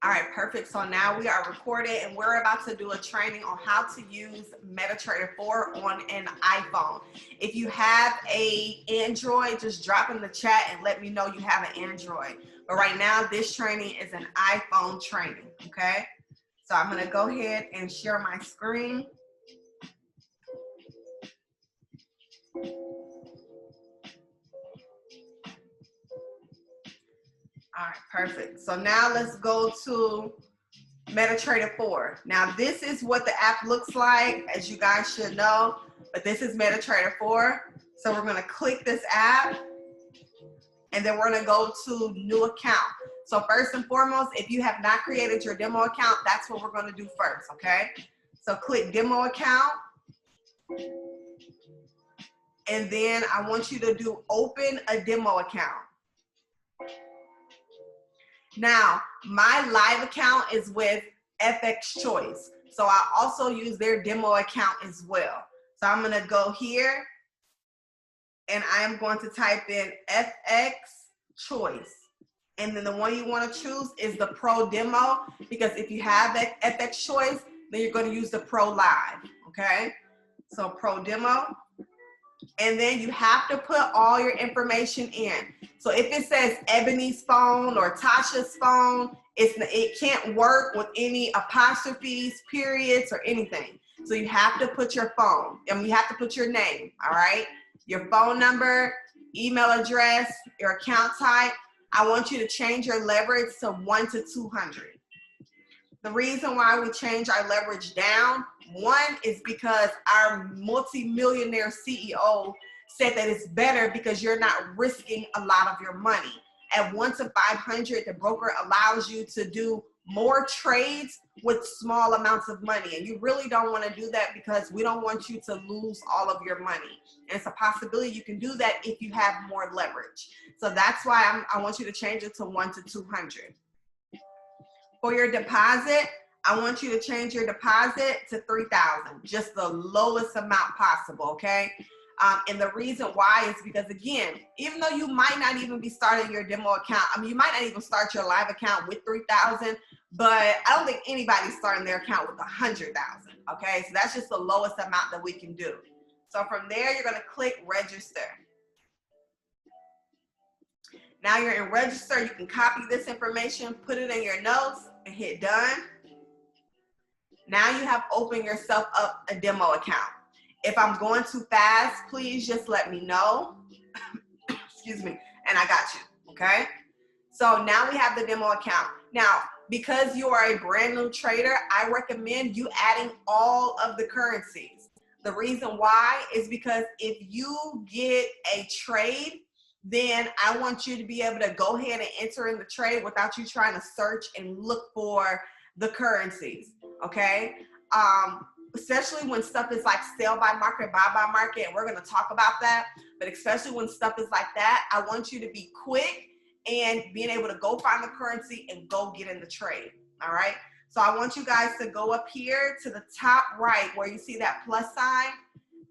All right, perfect. So now we are recorded and we're about to do a training on how to use Metatrader 4 on an iPhone. If you have a Android, just drop in the chat and let me know you have an Android. But right now, this training is an iPhone training, okay? So I'm gonna go ahead and share my screen. All right, perfect. So now let's go to Metatrader 4. Now this is what the app looks like, as you guys should know, but this is Metatrader 4. So we're gonna click this app and then we're gonna go to new account. So first and foremost, if you have not created your demo account, that's what we're gonna do first, okay? So click demo account. And then I want you to do open a demo account. Now, my live account is with FX Choice. So I also use their demo account as well. So I'm gonna go here and I am going to type in FX Choice. And then the one you wanna choose is the Pro Demo, because if you have FX Choice, then you're gonna use the Pro Live, okay? So Pro Demo. And then you have to put all your information in. So if it says Ebony's phone or Tasha's phone, it can't work with any apostrophes, periods, or anything. So you have to put your phone, and you have to put your name, all right? Your phone number, email address, your account type. I want you to change your leverage to 1 to 200. The reason why we change our leverage down, one is because our multi-millionaire CEO said that it's better because you're not risking a lot of your money. At 1 to 500, the broker allows you to do more trades with small amounts of money. And you really don't want to do that because we don't want you to lose all of your money. And it's a possibility you can do that if you have more leverage. So that's why I want you to change it to 1 to 200. For your deposit, I want you to change your deposit to $3,000, just the lowest amount possible, okay? And the reason why is because, again, even though you might not even be starting your demo account, I mean, you might not even start your live account with $3,000, but I don't think anybody's starting their account with $100,000, okay? So that's just the lowest amount that we can do. So from there, you're gonna click register. Now you're in register, you can copy this information, put it in your notes, and hit done. Now you have opened yourself up a demo account. If I'm going too fast, please just let me know. Excuse me, and I got you, okay? So now we have the demo account. Now, because you are a brand new trader, I recommend you adding all of the currencies. The reason why is because if you get a trade, then I want you to be able to go ahead and enter in the trade without you trying to search and look for the currencies, okay? Especially when stuff is like sell by market, buy by market, and we're gonna talk about that, but especially when stuff is like that, I want you to be quick and being able to go find the currency and go get in the trade, all right? So I want you guys to go up here to the top right where you see that plus sign,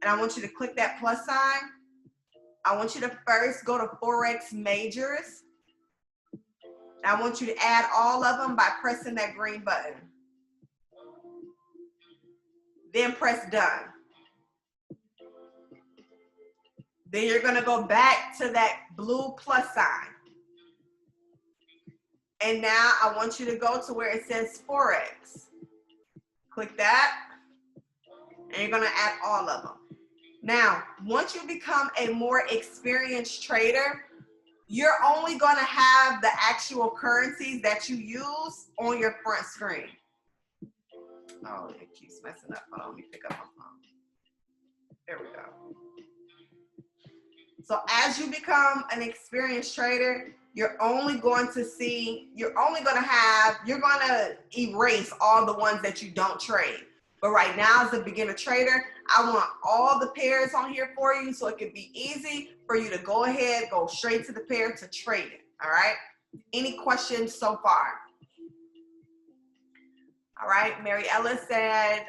and I want you to click that plus sign. I want you to first go to Forex Majors. I want you to add all of them by pressing that green button. Then press done. Then you're gonna go back to that blue plus sign. And now I want you to go to where it says Forex. Click that, and you're gonna add all of them. Now, once you become a more experienced trader, you're only gonna have the actual currencies that you use on your front screen. Oh, it keeps messing up. Hold on, let me pick up my phone. There we go. So as you become an experienced trader, you're going to erase all the ones that you don't trade. But right now, as a beginner trader, I want all the pairs on here for you so it can be easy for you to go ahead, go straight to the pair to trade it, all right? Any questions so far? All right, Mary Ellis said,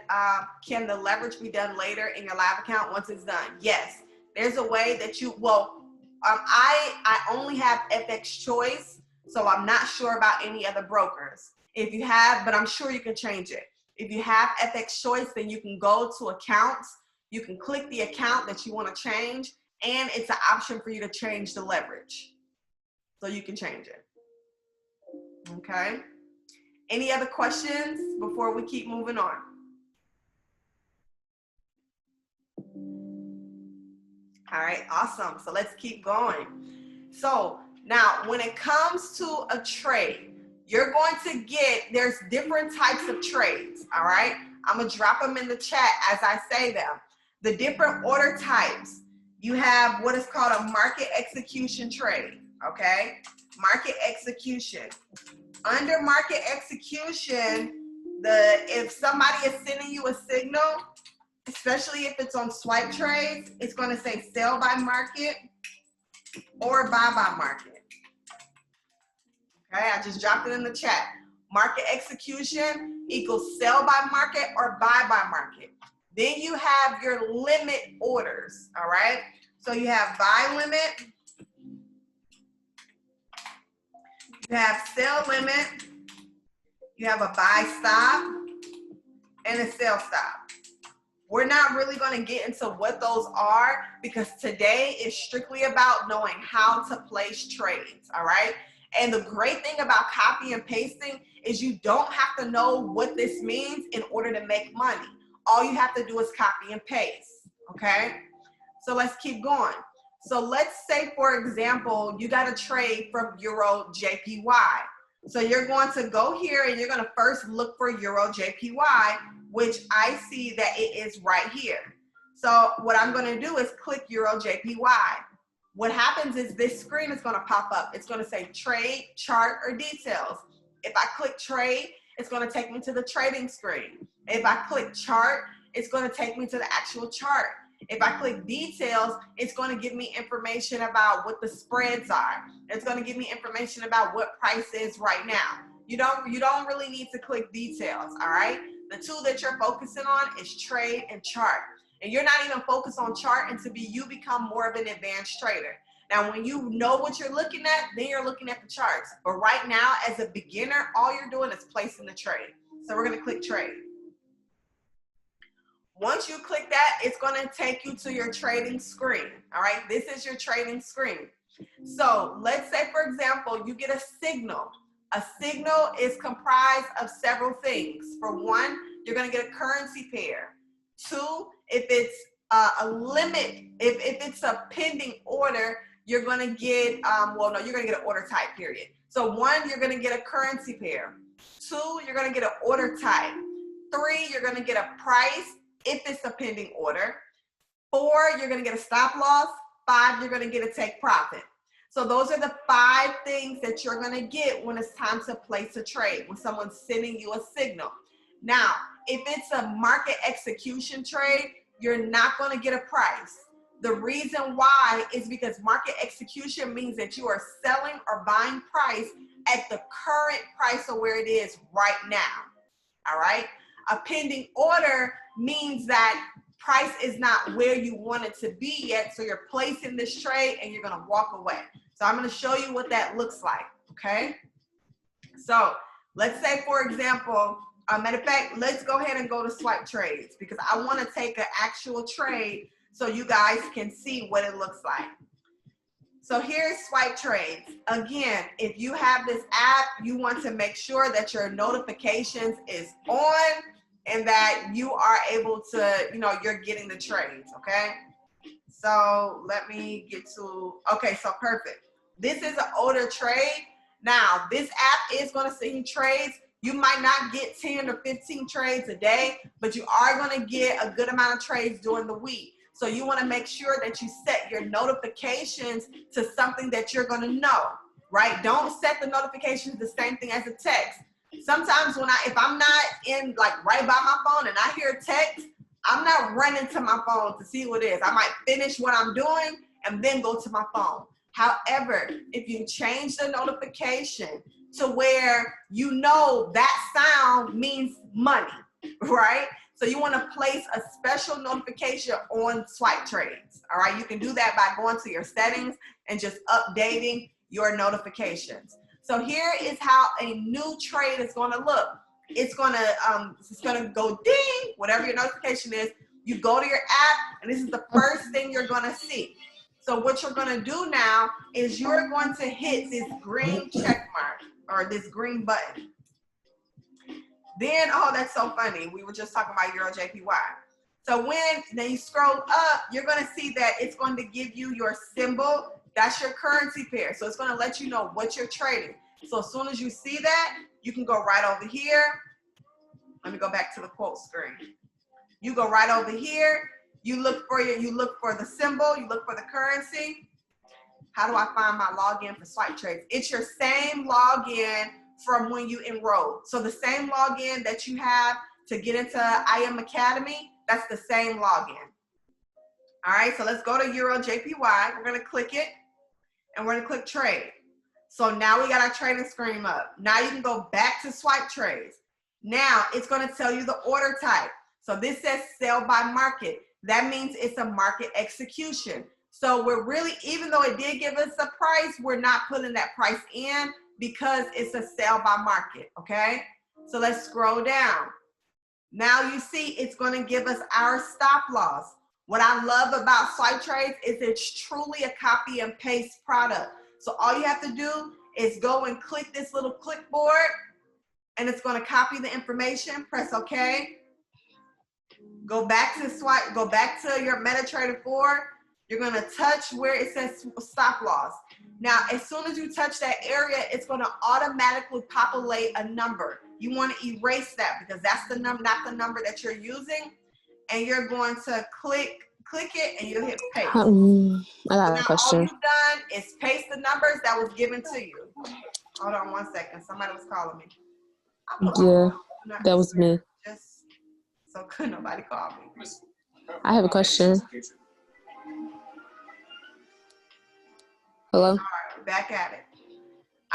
can the leverage be done later in your live account once it's done? Yes, there's a way that you, I only have FX Choice, so I'm not sure about any other brokers. If you have, but I'm sure you can change it. If you have FX choice, then you can go to accounts. You can click the account that you want to change, and it's an option for you to change the leverage. So you can change it. Okay. Any other questions before we keep moving on? All right, awesome. So let's keep going. So now when it comes to a trade, you're going to get, there's different types of trades, all right? I'm gonna drop them in the chat as I say them. The different order types, you have what is called a market execution trade, okay? Market execution. Under market execution, if somebody is sending you a signal, especially if it's on swipe trades, it's going to say sell by market or buy by market. Okay, I just dropped it in the chat. Market execution equals sell by market or buy by market. Then you have your limit orders, all right? So you have buy limit, you have sell limit, you have a buy stop, and a sell stop. We're not really going to get into what those are because today is strictly about knowing how to place trades, all right? And the great thing about copy and pasting is you don't have to know what this means in order to make money. All you have to do is copy and paste, okay? So let's keep going. So let's say, for example, you got a trade from Euro JPY. So you're going to go here and you're going to first look for Euro JPY, which I see that it is right here. So what I'm going to do is click Euro JPY. What happens is this screen is going to pop up. It's going to say trade, chart, or details. If I click trade, it's going to take me to the trading screen. If I click chart, it's going to take me to the actual chart. If I click details, it's going to give me information about what the spreads are. It's going to give me information about what price is right now. You don't really need to click details, all right? The two that you're focusing on is trade and chart. And you're not even focused on chart until you become more of an advanced trader. Now, when you know what you're looking at, then you're looking at the charts. But right now, as a beginner, all you're doing is placing the trade. So we're going to click trade. Once you click that, it's going to take you to your trading screen. All right, this is your trading screen. So let's say, for example, you get a signal. A signal is comprised of several things. For one, you're going to get a currency pair. Two, if it's a limit, if it's a pending order, you're going to get, you're going to get an order type, period. So one, you're going to get a currency pair. Two, you're going to get an order type. Three, you're going to get a price if it's a pending order. Four, you're going to get a stop loss. Five, you're going to get a take profit. So those are the 5 things that you're going to get when it's time to place a trade, when someone's sending you a signal. Now, if it's a market execution trade, you're not going to get a price. The reason why is because market execution means that you are selling or buying price at the current price of where it is right now. All right? A pending order means that price is not where you want it to be yet, so you're placing this trade and you're going to walk away. So I'm going to show you what that looks like, okay? So let's say, for example, matter of fact, let's go ahead and go to swipe trades because I want to take an actual trade so you guys can see what it looks like. So here's swipe trades. Again, if you have this app, you want to make sure that your notifications is on and that you are able to, you're getting the trades, okay? So let me get to, okay, so perfect. This is an older trade. Now, this app is going to send you trades. You might not get 10 or 15 trades a day, but you are going to get a good amount of trades during the week. So you want to make sure that you set your notifications to something that you're going to know, right? Don't set the notifications the same thing as a text. Sometimes if I'm not in right by my phone and I hear text, I'm not running to my phone to see what it is. I might finish what I'm doing and then go to my phone. However, if you change the notification to where you know that sound means money, right? So you want to place a special notification on swipe trades, all right? You can do that by going to your settings and just updating your notifications. So here is how a new trade is going to look. It's going to go ding, whatever your notification is. You go to your app, and this is the first thing you're going to see. So what you're going to do now is you're going to hit this green check mark or this green button. Then, oh, that's so funny. We were just talking about Euro JPY. So then you scroll up, you're going to see that it's going to give you your symbol. That's your currency pair. So it's going to let you know what you're trading. So as soon as you see that, you can go right over here. Let me go back to the quote screen. You go right over here. You look for the symbol. You look for the currency. How do I find my login for swipe trades? It's your same login from when you enrolled. So the same login that you have to get into IM Academy, that's the same login. All right, so let's go to Euro JPY. We're gonna click it and we're gonna click trade. So now we got our trading screen up. Now you can go back to swipe trades. Now it's gonna tell you the order type. So this says sell by market. That means it's a market execution. So we're really, even though it did give us a price, we're not putting that price in because it's a sell by market, okay? So let's scroll down. Now you see it's gonna give us our stop loss. What I love about swipe trades is it's truly a copy and paste product. So all you have to do is go and click this little clipboard and it's gonna copy the information, press okay. Go back to swipe, go back to your Metatrader 4. You're gonna touch where it says stop loss. Now, as soon as you touch that area, it's gonna automatically populate a number. You wanna erase that because that's the number, not the number that you're using. And you're going to click it and you'll hit paste. I got a question. All you've done is paste the numbers that was given to you. Hold on 1 second, somebody was calling me. Yeah, that was me. Just so could nobody call me. I have a question. Hello? All right, back at it.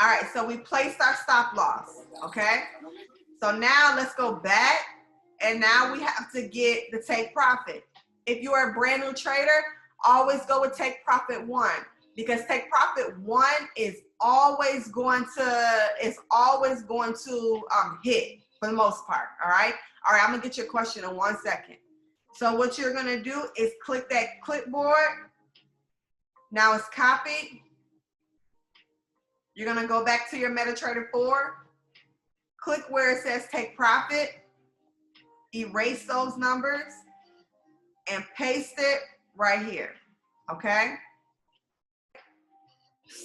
All right, so we placed our stop loss, okay? So now let's go back, and now we have to get the take profit. If you are a brand new trader, always go with take profit 1 because take profit 1 is always going to hit for the most part. All right, I'm gonna get your question in 1 second. So what you're gonna do is click that clipboard. Now it's copied. You're gonna go back to your Metatrader 4, click where it says take profit, erase those numbers, and paste it right here, okay?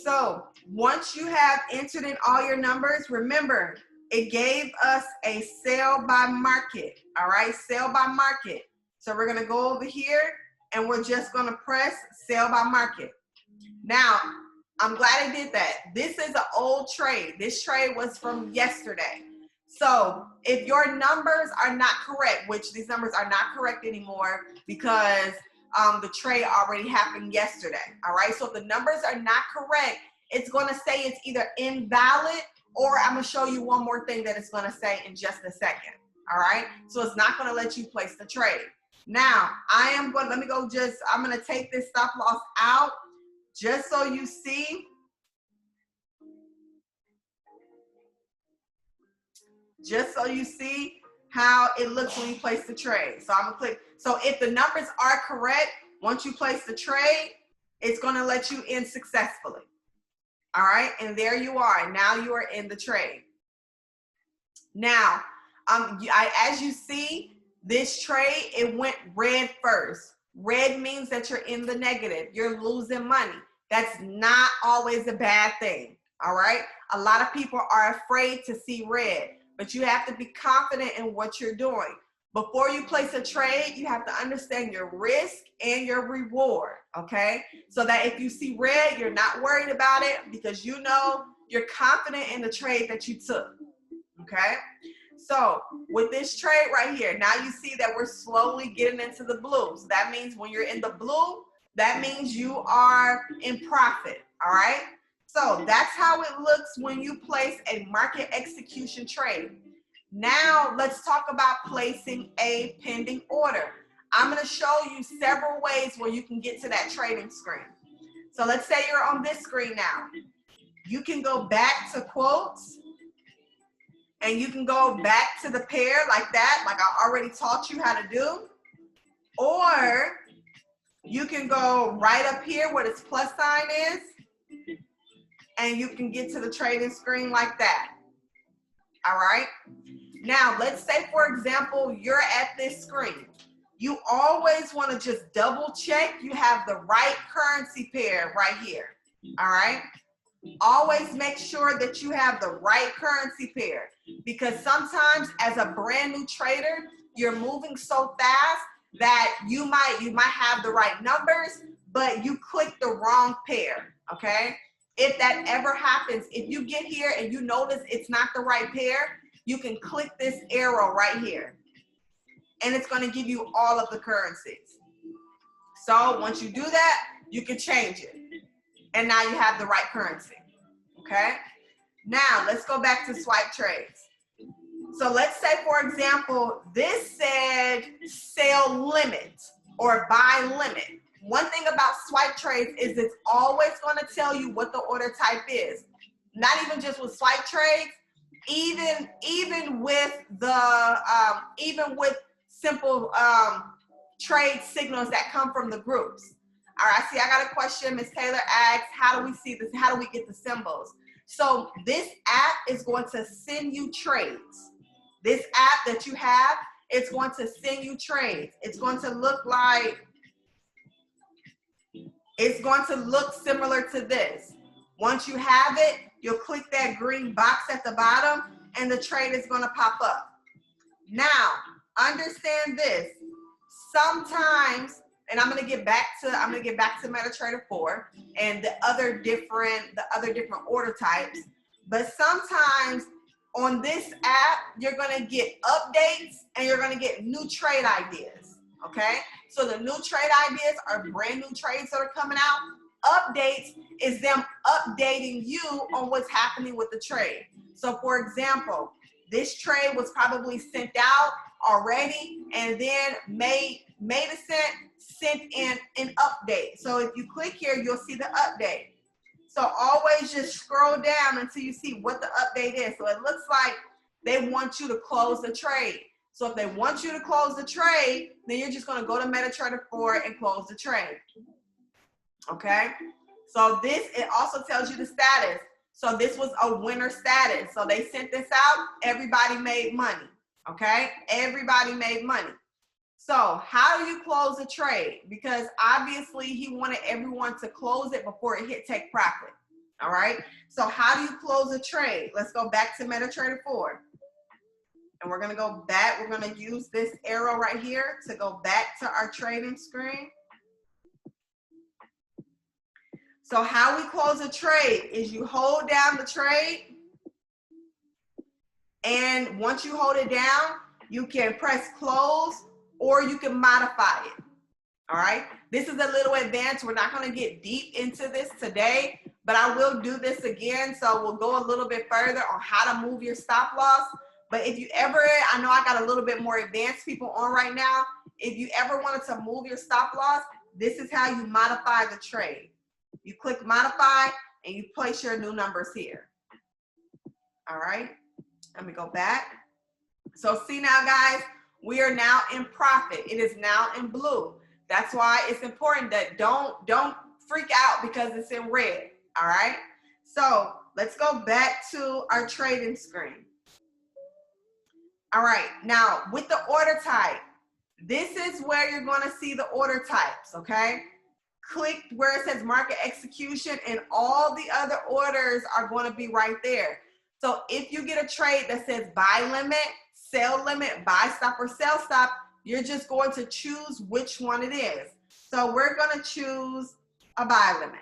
So once you have entered in all your numbers, remember, it gave us a sell by market, all right? Sell by market. So we're gonna go over here and we're just gonna press sell by market. Now, I'm glad I did that. This is an old trade. This trade was from yesterday. So if your numbers are not correct, which these numbers are not correct anymore because the trade already happened yesterday, all right? So if the numbers are not correct, it's gonna say it's either invalid or I'm gonna show you one more thing that it's gonna say in just a second, all right? So it's not gonna let you place the trade. Now, I'm gonna take this stop loss out just so you see. Just so you see how it looks when you place the trade. So I'm gonna click. So if the numbers are correct, once you place the trade, it's gonna let you in successfully. All right, and there you are. Now you are in the trade. Now, as you see, this trade, it went red first. Red means that you're in the negative. You're losing money. That's not always a bad thing. All right, a lot of people are afraid to see red. But you have to be confident in what you're doing. Before you place a trade, you have to understand your risk and your reward, okay? So that if you see red, you're not worried about it because you know you're confident in the trade that you took, okay? So with this trade right here, now you see that we're slowly getting into the blue. So that means when you're in the blue, that means you are in profit, all right? So that's how it looks when you place a market execution trade. Now let's talk about placing a pending order. I'm going to show you several ways where you can get to that trading screen. So let's say you're on this screen now. you can go back to quotes and you can go back to the pair like that, like I already taught you how to do. Or you can go right up here where this plus sign is, and you can get to the trading screen like that. All right. Now, let's say, for example, you're at this screen. You always want to just double check you have the right currency pair right here. All right. Always make sure that you have the right currency pair, because sometimes as a brand new trader, you're moving so fast that you might have the right numbers, but you click the wrong pair. Okay. If that ever happens, if you get here and you notice it's not the right pair, you can click this arrow right here and it's going to give you all of the currencies. So once you do that, you can change it. And now you have the right currency. Okay. Now let's go back to swipe trades. So let's say, for example, this said sell limit or buy limit. One thing about swipe trades is it's always going to tell you what the order type is. Not even just with swipe trades, even with simple trade signals that come from the groups. All right, see, I got a question. Ms. Taylor asks, how do we see this? How do we get the symbols? So this app is going to send you trades. This app that you have, it's going to send you trades. It's going to look similar to this. Once you have it, you'll click that green box at the bottom and the trade is going to pop up. Now, understand this. Sometimes, and I'm going to get back to Metatrader 4 and the other different order types, but sometimes on this app, you're going to get updates and you're going to get new trade ideas. Okay? So the new trade ideas are brand new trades that are coming out. Updates is them updating you on what's happening with the trade. So for example, this trade was probably sent out already and then made a sent in an update. So if you click here, you'll see the update. So always just scroll down until you see what the update is. So it looks like they want you to close the trade. So if they want you to close the trade, then you're just going to go to Metatrader 4 and close the trade. Okay? So it also tells you the status. So this was a winner status. So they sent this out. Everybody made money. Okay? Everybody made money. So how do you close a trade? Because obviously he wanted everyone to close it before it hit take profit. All right. So how do you close a trade? Let's go back to Metatrader 4. And we're going to go back. We're going to use this arrow right here to go back to our trading screen. So how we close a trade is you hold down the trade. And once you hold it down, you can press close or you can modify it. All right. This is a little advanced. We're not going to get deep into this today, but I will do this again. So we'll go a little bit further on how to move your stop loss. But if you ever, I know I got a little bit more advanced people on right now. If you ever wanted to move your stop loss, this is how you modify the trade. You click modify and you place your new numbers here. All right. Let me go back. So see now, guys, we are now in profit. It is now in blue. That's why it's important that don't freak out because it's in red. All right. So let's go back to our trading screen. All right. Now with the order type, this is where you're going to see the order types. Okay. Click where it says market execution and all the other orders are going to be right there. So if you get a trade that says buy limit, sell limit, buy stop, or sell stop, you're just going to choose which one it is. So we're going to choose a buy limit.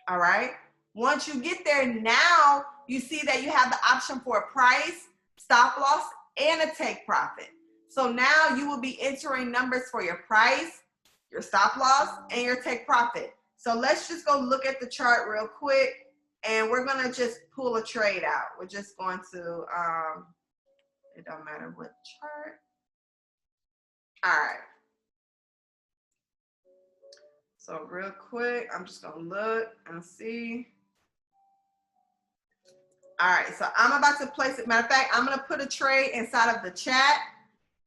All right. Once you get there, now you see that you have the option for a price, stop loss, and a take profit. So now you will be entering numbers for your price, your stop loss, and your take profit. So let's just go look at the chart real quick, and we're going to just pull a trade out. We're just going to, it don't matter what chart. All right. So real quick, I'm just going to look and see. All right, so I'm about to place it. Matter of fact, I'm gonna put a trade inside of the chat,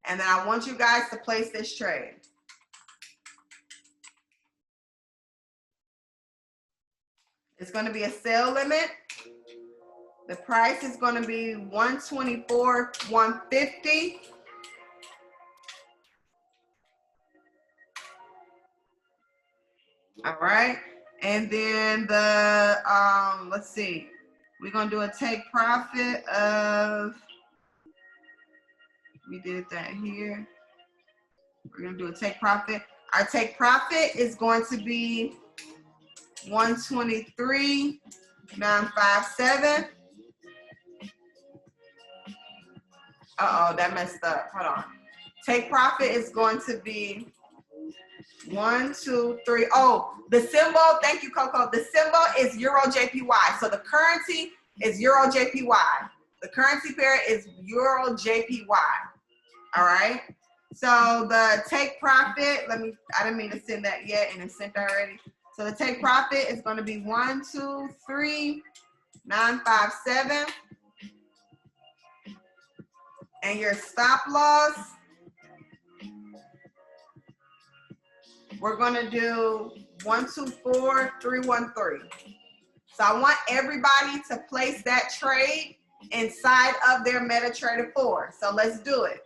and then I want you guys to place this trade. It's gonna be a sale limit. The price is gonna be $124,150. All right, and then the let's see, we're gonna do a take profit of, we did that here. We're gonna do a take profit. Our take profit is going to be 123,957. Uh-oh, that messed up. Hold on. Take profit is going to be 1, 2, 3. Oh, the symbol, thank you, Coco. The symbol is Euro JPY. So the currency is Euro JPY. The currency pair is Euro JPY. All right. So the take profit, I didn't mean to send that yet, and it's sent already. So the take profit is going to be 123,957. And your stop loss, we're going to do 124,313. So I want everybody to place that trade inside of their Metatrader 4. So let's do it.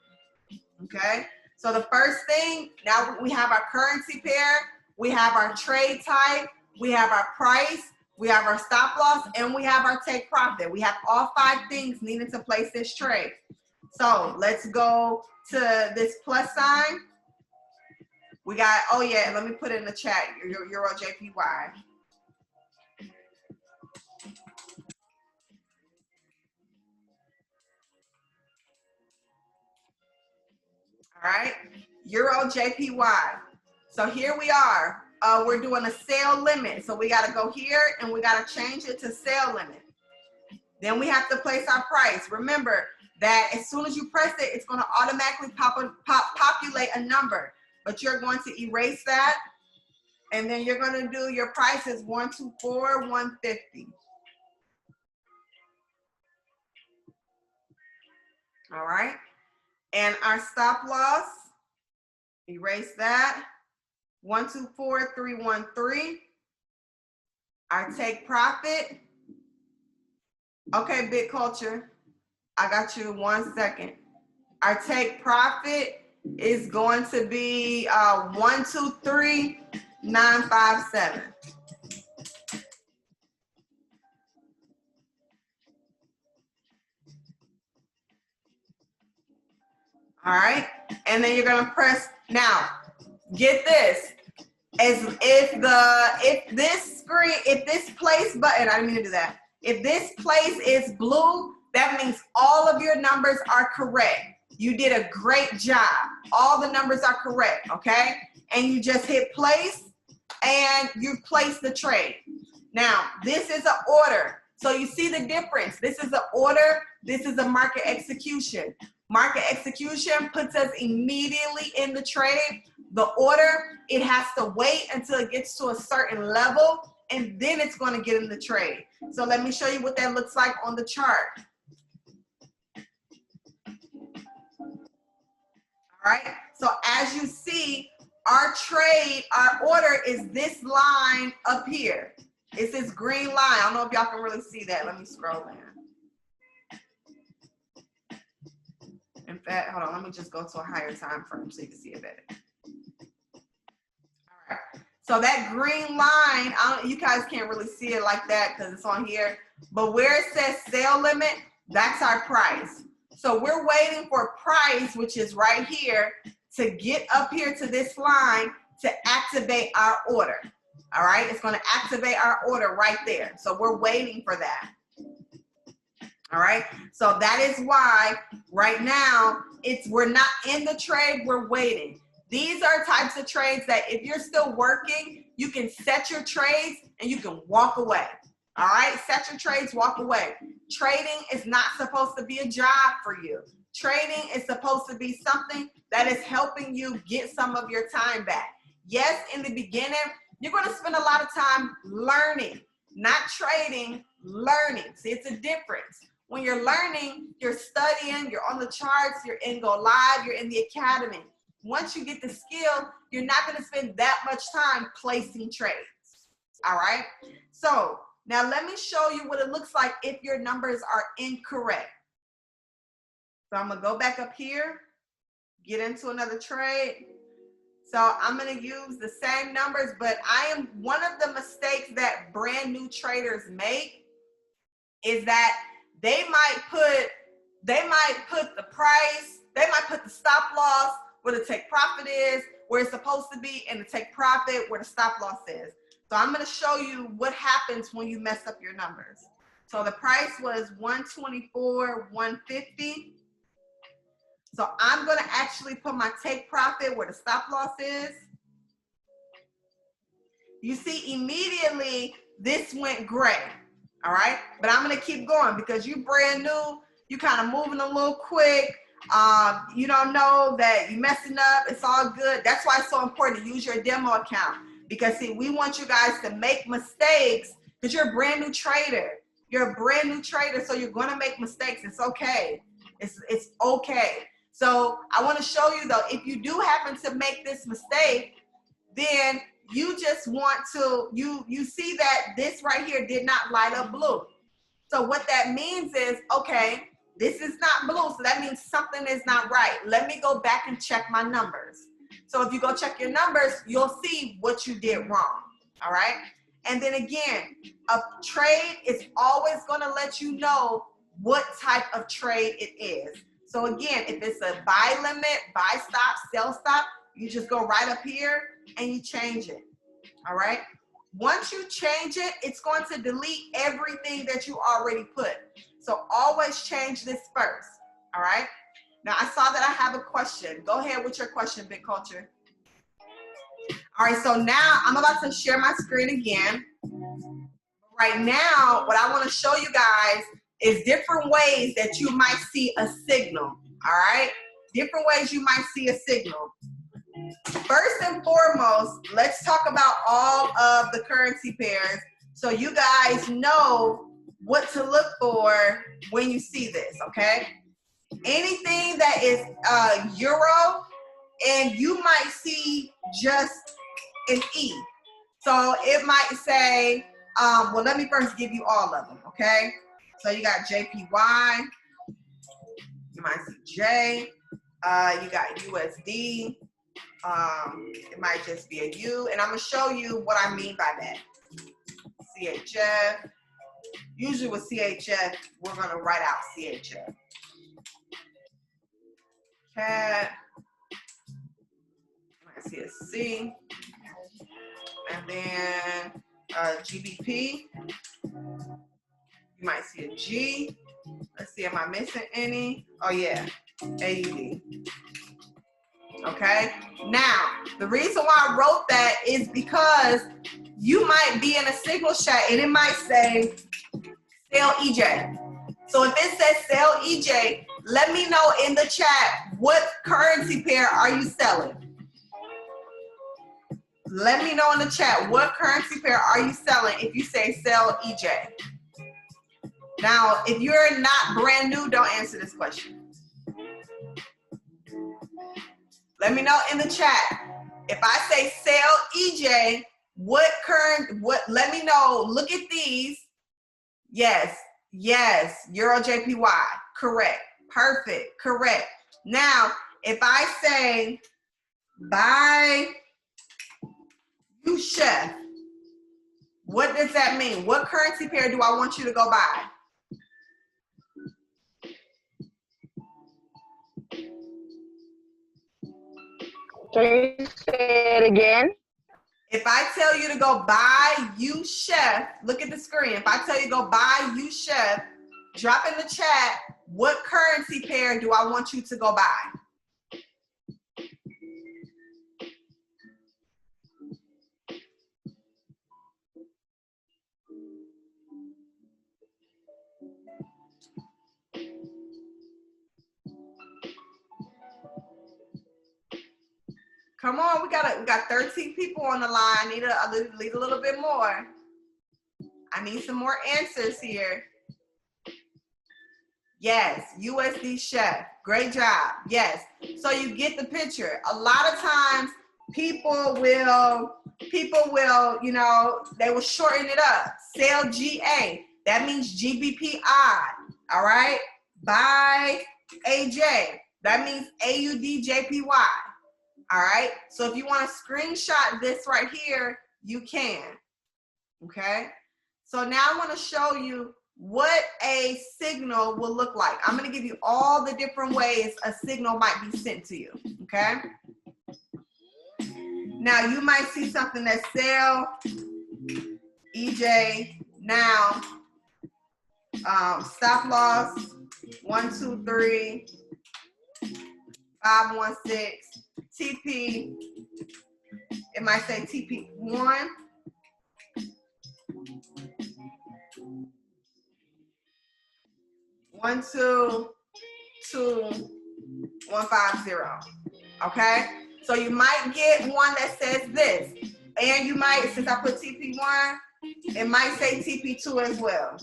Okay. So the first thing, now we have our currency pair, we have our trade type, we have our price, we have our stop loss, and we have our take profit. We have all 5 things needed to place this trade. So let's go to this plus sign. We got, oh yeah, let me put it in the chat, Euro JPY. All right, Euro JPY. So here we are. We're doing a sale limit. So we got to go here and we got to change it to sale limit. Then we have to place our price. Remember that as soon as you press it, it's going to automatically populate a number. But you're going to erase that. And then you're going to do your price is 124,150. All right. And our stop loss, erase that, 124,313. Our take profit. Okay, Big Culture, I got you 1 second. Our take profit is going to be 123,957. All right, and then you're gonna press. Now, get this. As if this place button, I didn't mean to do that. If this place is blue, that means all of your numbers are correct. You did a great job. All the numbers are correct, okay? And you just hit place and you place the trade. Now, this is an order. So you see the difference. This is an order. This is a market execution. Market execution puts us immediately in the trade. The order, it has to wait until it gets to a certain level, and then it's going to get in the trade. So let me show you what that looks like on the chart. All right. So as you see, our trade, our order is this line up here. It's this green line. I don't know if y'all can really see that. Let me scroll in. In fact, hold on. Let me just go to a higher time frame so you can see it better. All right. So that green line, you guys can't really see it like that because it's on here. But where it says sale limit, that's our price. So we're waiting for price, which is right here, to get up here to this line to activate our order. All right. It's going to activate our order right there. So we're waiting for that. All right. So that is why right now we're not in the trade. We're waiting. These are types of trades that if you're still working, you can set your trades and you can walk away. All right. Set your trades, walk away. Trading is not supposed to be a job for you. Trading is supposed to be something that is helping you get some of your time back. Yes, in the beginning, you're going to spend a lot of time learning, not trading, learning. See, it's a difference. When you're learning, you're studying, you're on the charts, you're in Go Live, you're in the academy. Once you get the skill, you're not going to spend that much time placing trades. All right? So now let me show you what it looks like if your numbers are incorrect. So I'm going to go back up here, get into another trade. So I'm going to use the same numbers, but one of the mistakes that brand new traders make is that they might put the price, they might put the stop loss where the take profit is, where it's supposed to be, and the take profit where the stop loss is. So I'm going to show you what happens when you mess up your numbers. So the price was 124.150. So I'm going to actually put my take profit where the stop loss is. You see, immediately this went gray. All right, but I'm going to keep going because you brand new, you kind of moving a little quick. You don't know that you're messing up. It's all good. That's why it's so important to use your demo account, because see, we want you guys to make mistakes because you're a brand new trader. You're a brand new trader, so you're going to make mistakes. It's okay. It's okay. So I want to show you though, if you do happen to make this mistake, then you just want to, you see that this right here did not light up blue. So what that means is, okay, this is not blue, so that means something is not right. Let me go back and check my numbers. So if you go check your numbers, you'll see what you did wrong, all right? And then again, a trade is always gonna let you know what type of trade it is. So again, if it's a buy limit, buy stop, sell stop, you just go right up here and you change it, all right? Once you change it, it's going to delete everything that you already put. So always change this first, all right? Now, I saw that I have a question. Go ahead with your question, Big Culture. All right, so now I'm about to share my screen again. Right now, what I want to show you guys is different ways that you might see a signal, all right? Different ways you might see a signal. First and foremost, let's talk about all of the currency pairs so you guys know what to look for when you see this, okay? Anything that is euro, and you might see just an E. So it might say, well, let me first give you all of them, okay? So you got JPY, you might see J, you got USD, it might just be a U, and I'm gonna show you what I mean by that. CHF, usually with CHF, we're gonna write out CHF. CAD, you might see a C, and then GBP, you might see a G. Let's see, am I missing any? Oh yeah, AUD. Okay, now the reason why I wrote that is because you might be in a signal chat and it might say sell EJ. So if it says sell EJ, let me know in the chat, what currency pair are you selling? Let me know in the chat, what currency pair are you selling if you say sell EJ? Now, if you're not brand new, don't answer this question. Let me know in the chat. If I say sell EJ, let me know, look at these. Yes, Euro JPY, correct, perfect, correct. Now, if I say buy you chef, what does that mean? What currency pair do I want you to go buy? Can you say it again? If I tell you to go buy you chef, look at the screen. If I tell you to go buy you chef, drop in the chat, what currency pair do I want you to go buy? Come on, we got 13 people on the line. I need a little bit more. I need some more answers here. Yes, USD chef. Great job. Yes. So you get the picture. A lot of times people will, you know, they will shorten it up. Sell GA. That means GBPI. All right. Buy AJ. That means AUDJPY. All right. So if you want to screenshot this right here, you can. Okay. So now I want to show you what a signal will look like. I'm going to give you all the different ways a signal might be sent to you. Okay. Now you might see something that sell EJ now, stop loss 123 516 TP. It might say TP1. 122150. Okay, so you might get one that says this, and you might, since I put TP1, it might say TP2 as well.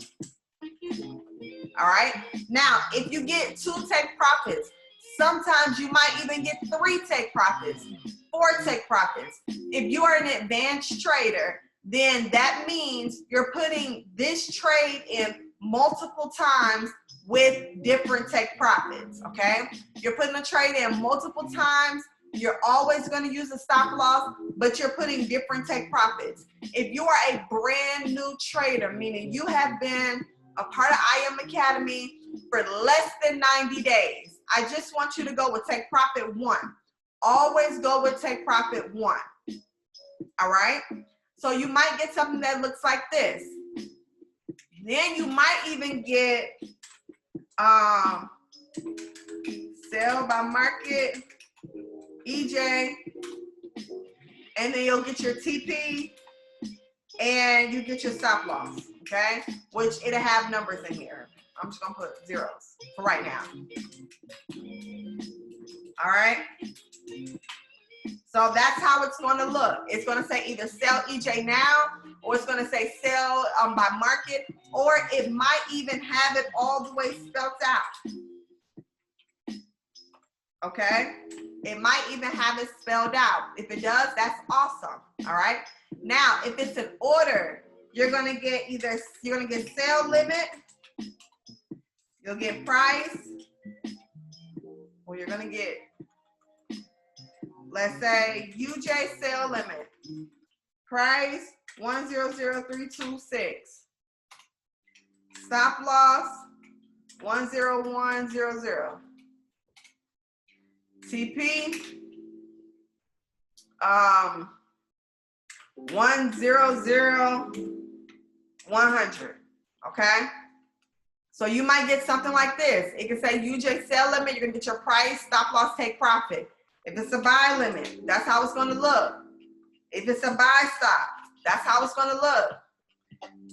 All right, now if you get 2 take profits, sometimes you might even get 3 take profits, 4 take profits. If you are an advanced trader, then that means you're putting this trade in multiple times with different take profits. Okay, you're putting a trade in multiple times. You're always going to use a stop loss, but you're putting different take profits. If you are a brand new trader, meaning you have been a part of IM Academy for less than 90 days, I just want you to go with take profit 1. Always go with take profit 1. All right, so you might get something that looks like this. Then you might even get sell by market, EJ, and then you'll get your TP and you get your stop loss, okay? Which it'll have numbers in here. I'm just gonna put zeros for right now. All right? So that's how it's gonna look. It's gonna say either sell EJ now, or it's gonna say sell by market, or it might even have it all the way spelled out. Okay? It might even have it spelled out. If it does, that's awesome. All right? Now, if it's an order, you're gonna get sale limit, you'll get price, or you're gonna get, let's say, UJ sale limit, price 100326, stop loss 10100, TP 100. Okay, so you might get something like this. It can say UJ sell limit, you're gonna get your price, stop loss, take profit. If it's a buy limit, that's how it's gonna look. If it's a buy stop, that's how it's gonna look.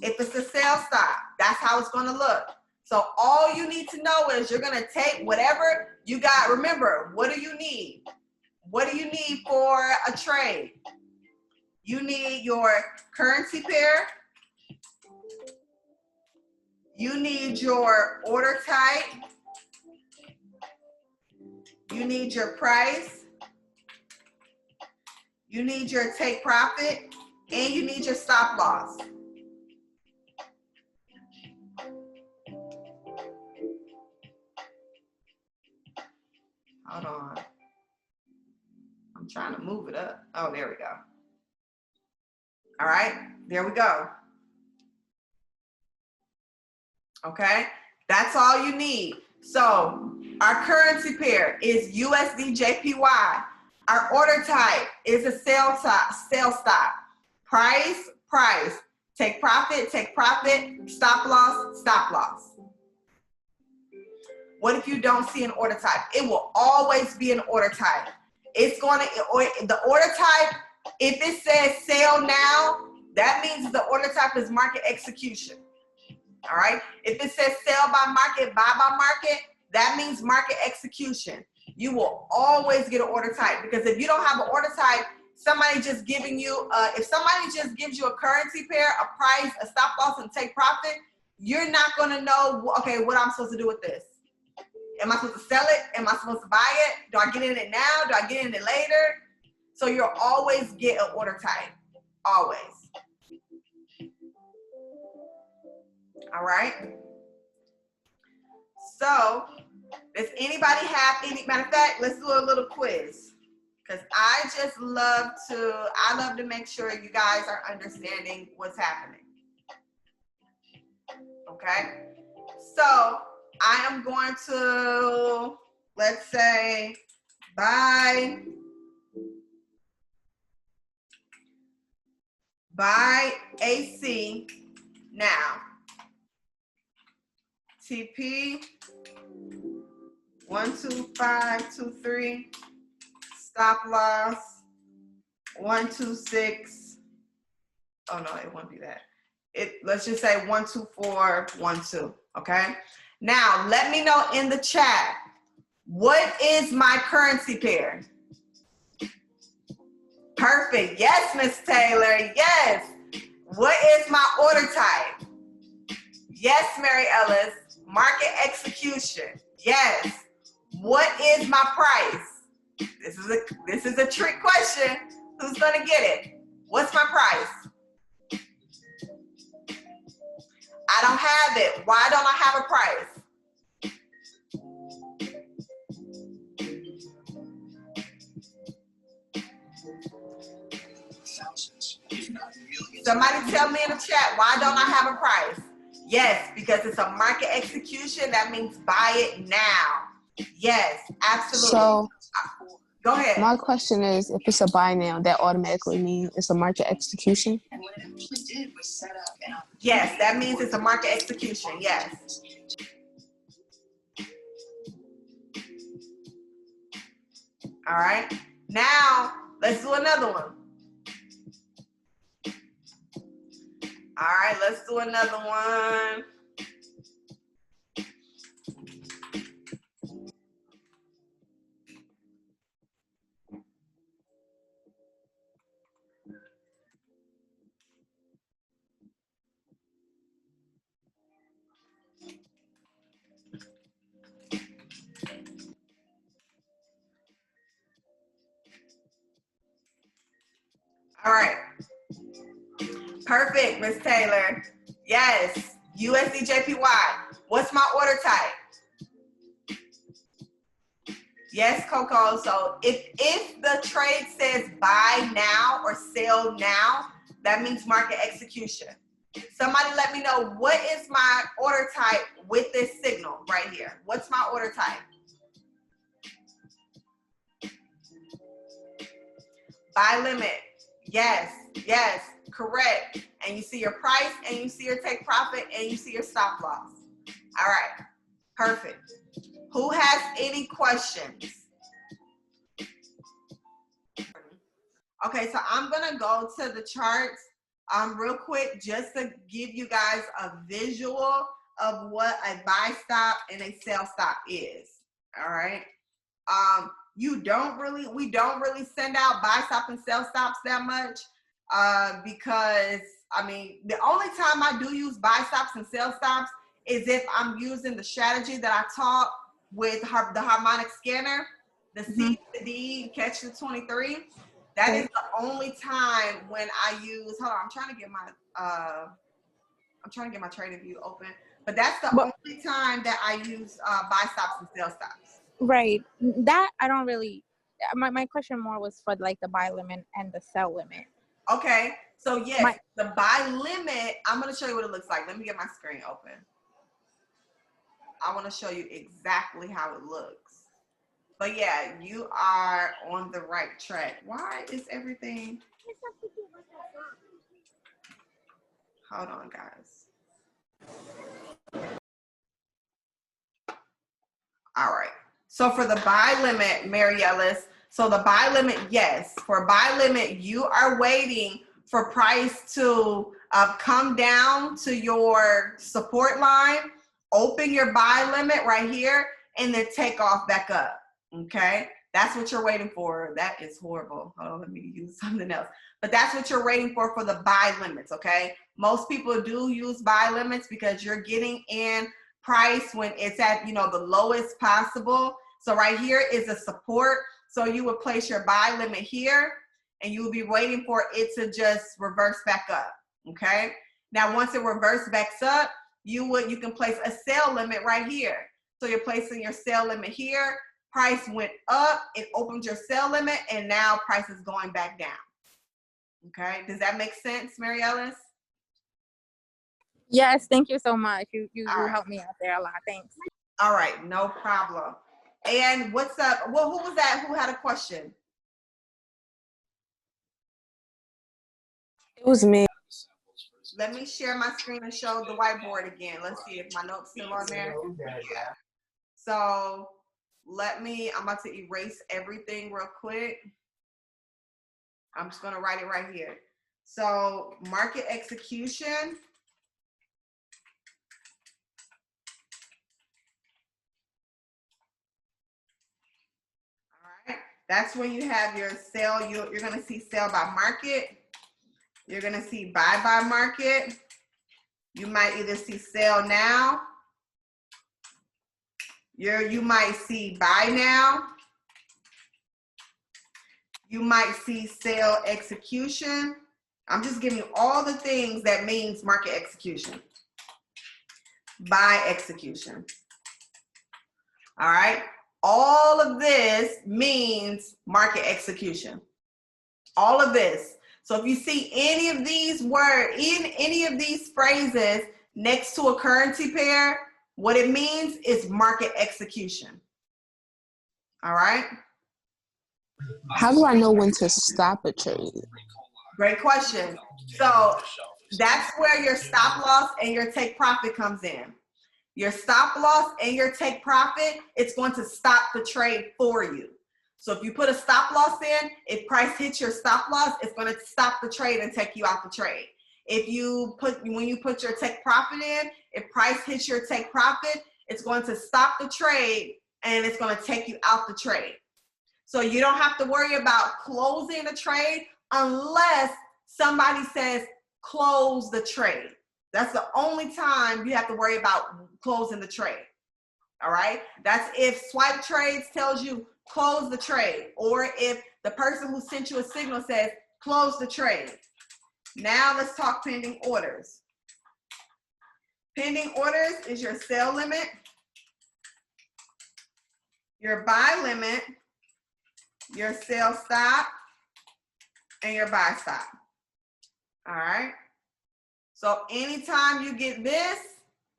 If it's a sell stop, that's how it's gonna look. So all you need to know is you're gonna take whatever you got. Remember, what do you need? What do you need for a trade? You need your currency pair. You need your order type. You need your price. You need your take profit, and you need your stop loss. Hold on. I'm trying to move it up. Oh, there we go. All right, there we go. Okay, that's all you need. So our currency pair is USDJPY. Our order type is a sell stop. Price, price. Take profit, stop loss, stop loss. What if you don't see an order type? It will always be an order type. It's going to, or the order type, if it says sell now, that means the order type is market execution. All right. If it says sell by market, buy by market, that means market execution. You will always get an order type, because if you don't have an order type, somebody just giving you, if somebody just gives you a currency pair, a price, a stop loss, and take profit, you're not gonna know, okay, what I'm supposed to do with this. Am I supposed to sell it? Am I supposed to buy it? Do I get in it now? Do I get in it later? So you'll always get an order type, always. All right. So does anybody have any, matter of fact, let's do a little quiz. Because I love to make sure you guys are understanding what's happening. Okay. So I am going to, let's say, buy AC now. TP 12523. Stop loss 126. Oh no, it won't be that. Let's just say 12412. Okay. Now let me know in the chat, what is my currency pair? Perfect. Yes, Miss Taylor. Yes. What is my order type? Yes, Mary Ellis. Market execution. Yes. What is my price? This is a trick question. Who's gonna get it? What's my price? I don't have it. Why don't I have a price? Somebody tell me in the chat, why don't I have a price? Yes, because it's a market execution. That means buy it now. Yes, absolutely. So, go ahead. My question is, if it's a buy now, that automatically means it's a market execution? Yes, that means it's a market execution. Yes. All right. Now, let's do another one. All right, let's do another one. All right. Perfect, Miss Taylor. Yes. USD JPY. What's my order type? Yes, Coco. So if the trade says buy now or sell now, that means market execution. Somebody let me know, what is my order type with this signal right here? What's my order type? Buy limit. Yes, yes, correct. And you see your price, and you see your take profit, and you see your stop loss. All right, perfect. Who has any questions? Okay, so I'm gonna go to the charts real quick just to give you guys a visual of what a buy stop and a sell stop is. All right. We don't really send out buy stop and sell stops that much because I mean, the only time I do use buy stops and sell stops is if I'm using the strategy that I taught with the harmonic scanner, the C to D, catch the 23. That is the only time when I use, hold on, I'm trying to get my trading view open, but that's the only time that I use buy stops and sell stops. Right. That I don't really, my question more was for like the buy limit and the sell limit. Okay. So yes, the buy limit, I'm going to show you what it looks like. Let me get my screen open. I want to show you exactly how it looks. But yeah, you are on the right track. Why is everything? Hold on, guys. All right. So for the buy limit, Mary Ellis, so the buy limit, yes. For buy limit, you are waiting for price to come down to your support line, open your buy limit right here, and then take off back up. Okay. That's what you're waiting for. That is horrible. Hold on, let me use something else. But that's what you're waiting for the buy limits, okay? Most people do use buy limits because you're getting in price when it's at, you know, the lowest possible. So right here is a support. So you would place your buy limit here and you will be waiting for it to just reverse back up, okay? Now, once it reverses back up, you can place a sell limit right here. So you're placing your sell limit here. Price went up, it opened your sell limit, and now price is going back down. Okay, does that make sense, Mary Ellis? Yes, thank you so much. You right. helped me out there a lot. Thanks. All right, no problem. And what's up? Well, who was that? Who had a question? It was me. Let me share my screen and show the whiteboard again. Let's see if my notes still on there. So I'm about to erase everything real quick. I'm just gonna write it right here. So market execution. All right, that's when you have your sell. You're gonna see sell by market. You're gonna see buy by market. You might either see sell now. You might see buy now. You might see sell execution. I'm just giving you all the things that means market execution. Buy execution. All right. All of this means market execution. All of this. So if you see any of these words, in any of these phrases next to a currency pair, what it means is market execution. All right. How do I know when to stop a trade? Great question. So that's where your stop loss and your take profit comes in. Your stop loss and your take profit, it's going to stop the trade for you. So if you put a stop loss in, if price hits your stop loss, it's going to stop the trade and take you out the trade. When you put your take profit in, if price hits your take profit, it's going to stop the trade and it's going to take you out the trade. So you don't have to worry about closing the trade unless somebody says close the trade. That's the only time you have to worry about closing the trade. All right. That's if Swipe Trades tells you close the trade, or if the person who sent you a signal says close the trade. Now let's talk pending orders. Pending orders is your sell limit, your buy limit, your sell stop, and your buy stop. All right. So anytime you get this,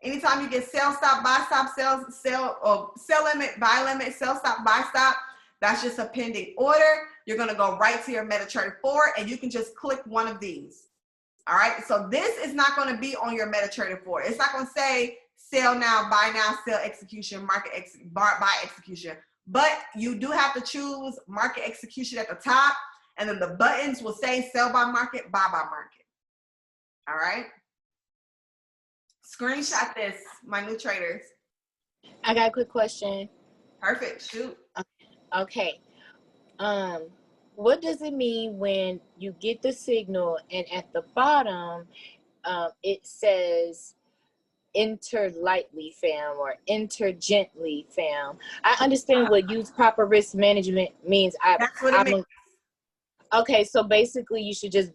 anytime you get sell stop, buy stop, sell limit, buy limit, sell stop, buy stop, that's just a pending order. You're going to go right to your Metatrader 4 and you can just click one of these. All right. So this is not going to be on your Metatrader 4. It's not going to say sell now, buy now, sell execution, buy execution. But you do have to choose market execution at the top. And then the buttons will say sell by market, buy by market. All right. Screenshot this, my new traders. I got a quick question. Perfect. Shoot. Okay. What does it mean when you get the signal and at the bottom it says enter lightly, fam, or enter gently, fam? I understand what use proper risk management means. That's what it means. Okay, so basically you should just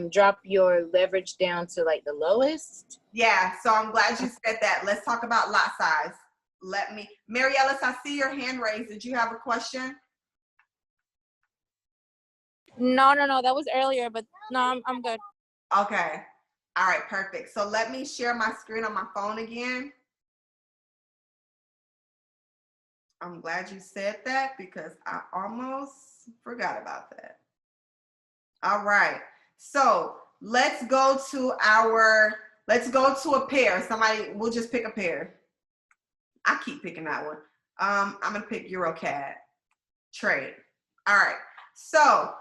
drop your leverage down to like the lowest. Yeah, so I'm glad you said that. Let's talk about lot size. Mary Ellis, I see your hand raised. Did you have a question? No, that was earlier, but no, I'm good. Okay. All right, perfect. So let me share my screen on my phone again. I'm glad you said that because I almost forgot about that. All right. So let's go to a pair. We'll just pick a pair. I keep picking that one. I'm going to pick EuroCAD trade. All right. So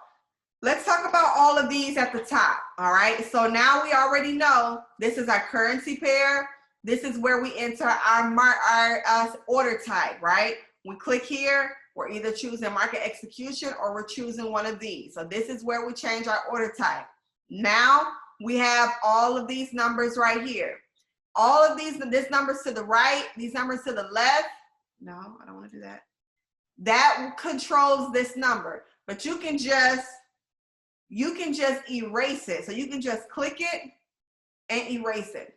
let's talk about all of these at the top. All right. So now we already know this is our currency pair. This is where we enter our order type, right? we click here, we're either choosing market execution or we're choosing one of these. So this is where we change our order type. Now we have all of these numbers right here. All of these, this numbers to the right, these numbers to the left. No, I don't want to do that. That controls this number, but you can just erase it. So you can just click it and erase it.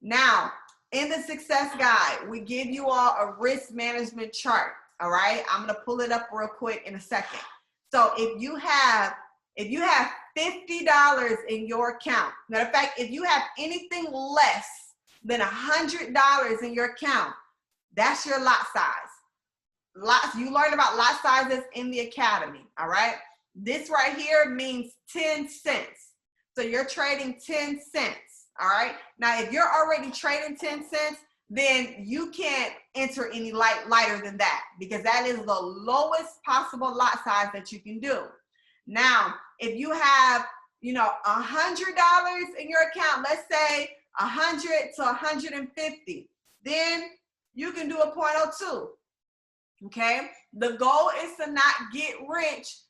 Now, in the success guide, we give you all a risk management chart. All right, I'm gonna pull it up real quick in a second. So if you have $50 in your account, matter of fact, if you have anything less than $100 in your account, that's your lot size. You learn about lot sizes in the academy. All right, this right here means 10 cents. So you're trading 10 cents. All right. Now, if you're already trading 10 cents, then you can't enter any lighter than that, because that is the lowest possible lot size that you can do. Now, if you have, $100 in your account, let's say 100 to 150, then you can do a 0.02. Okay. The goal is to not get rich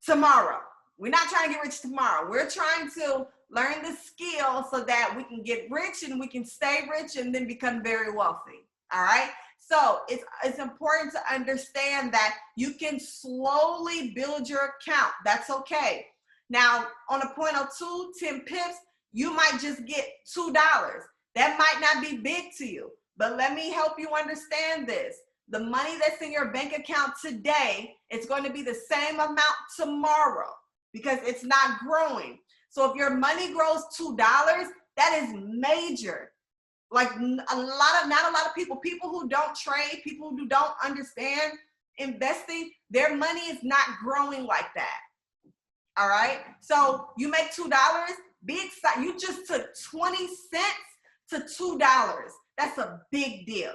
tomorrow. We're not trying to get rich tomorrow. We're trying to learn the skill so that we can get rich and we can stay rich and then become very wealthy. All right. So it's important to understand that you can slowly build your account. That's okay. Now, on a 0.02, 10 pips, you might just get $2. That might not be big to you, but let me help you understand this. The money that's in your bank account today, it's going to be the same amount tomorrow because it's not growing. So if your money grows $2, that is major. Like not a lot of people who don't trade, people who don't understand investing, their money is not growing like that. All right. So you make $2, be excited. You just took 20 cents to $2. That's a big deal.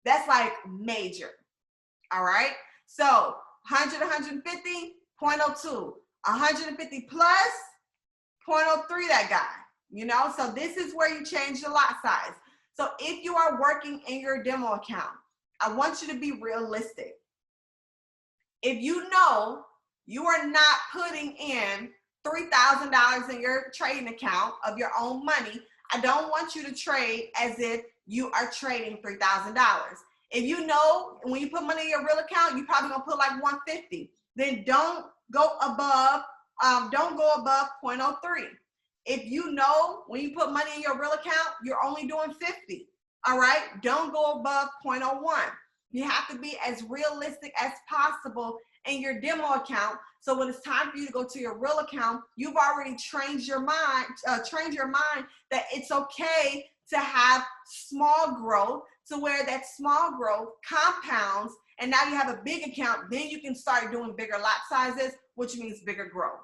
That's like major. All right. So 100, 150, 0.02, 150 plus 0.03 that guy, so this is where you change the lot size. So if you are working in your demo account, I want you to be realistic. If you know you are not putting in $3,000 in your trading account of your own money, I don't want you to trade as if you are trading $3,000. If you know when you put money in your real account, you're probably gonna put like 150. Then don't go above 0.03. If you know when you put money in your real account, you're only doing 50. All right, don't go above 0.01. You have to be as realistic as possible in your demo account. So when it's time for you to go to your real account, you've already trained your mind that it's okay to have small growth, to where that small growth compounds, and now you have a big account. Then you can start doing bigger lot sizes, which means bigger growth.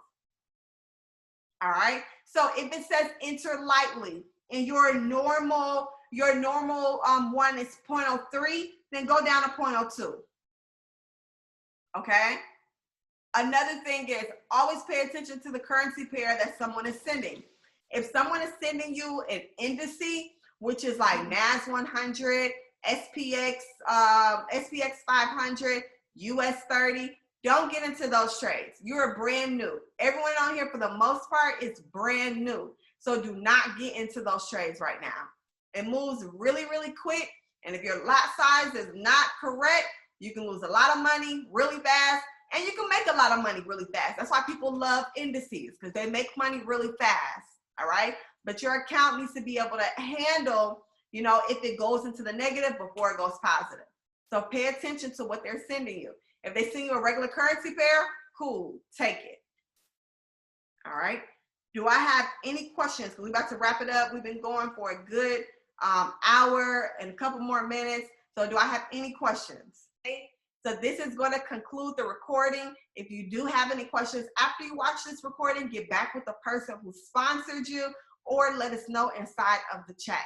All right. So if it says enter lightly and your normal one is 0.03, then go down to 0.02. Okay. Another thing is always pay attention to the currency pair that someone is sending. If someone is sending you an indice, which is like NAS 100, SPX 500, US 30, don't get into those trades. You're brand new. Everyone on here, for the most part, is brand new. So do not get into those trades right now. It moves really, really quick. And if your lot size is not correct, you can lose a lot of money really fast. And you can make a lot of money really fast. That's why people love indices, because they make money really fast. All right. But your account needs to be able to handle, if it goes into the negative before it goes positive. So pay attention to what they're sending you. If they send you a regular currency pair, cool, take it. All right. Do I have any questions? We're about to wrap it up. We've been going for a good hour and a couple more minutes. So do I have any questions? So this is going to conclude the recording. If you do have any questions after you watch this recording, get back with the person who sponsored you or let us know inside of the chat.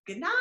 Good night.